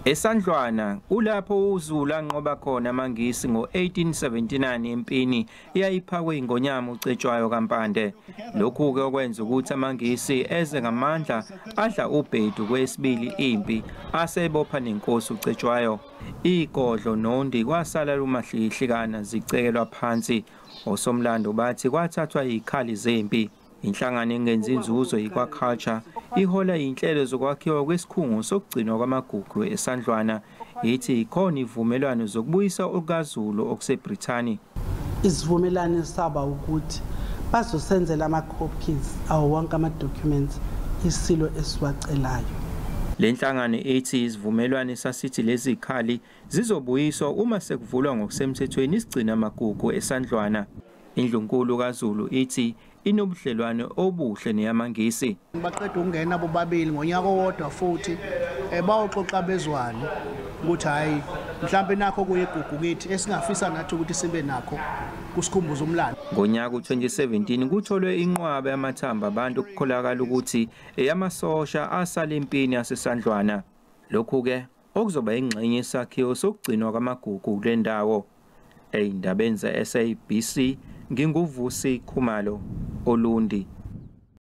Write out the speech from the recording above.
Esandlwana ulapho uZulu anqoba khona amaNgisi ngo-1879 empini eyayiphakwe ingonyama ucetshwayo kaMpande. Lokhu ke okwenza ukuthi amaNgisi eze ngamandla adla ubhedu kwesibili impi asebopha nenkosi ucetshwayo. Igodlo nondi kwasala lumahlihlikana zicekelwa phansi. Osomlando bathi kwathathwa izikhali zempi. Inhlangano engenzi inzuzo ikwaCulture ihola inhlelo zokwakhiwa kwesikhungo sokugcinwa kwamagugu esandlwana ithi ikhona ivumelwano zokubuyisa okaZulu okuseBrithani. Isivumelwano saba ukuthi bazosenzela ama-copies awo wonke ama-documents isilo esiwacelayo. Le nhlangano ethi isivumelwano sasithi lezi zikhali zizobuyiswa uma sekuvulwa ngokusemthethweni isigcina amagugu esandlwana. Indlunkulu kaZulu ithi inobudlelwane obuhle neyamaNgisi. Baqeda ukungena bobabili ngonyaka owodwa futhi bayoxoxa bezwane ukuthi hayi mhlawumbe nakho kuyigugu kithi esingafisa nathi ukuthi sibe nakho kusikhumbuza umlando. Ngonyaka u-2017 kutholwe inqwaba yamathamba abantu ukukholakala ukuthi eyamasosha asala empini yasesandlwana. Lokhu ke okuzoba ingxenye yesakhiwo sokugcinwa kwamagugu kule ndawo. Ezindabeni ze-SABC nginguvusi Khumalo Olundi.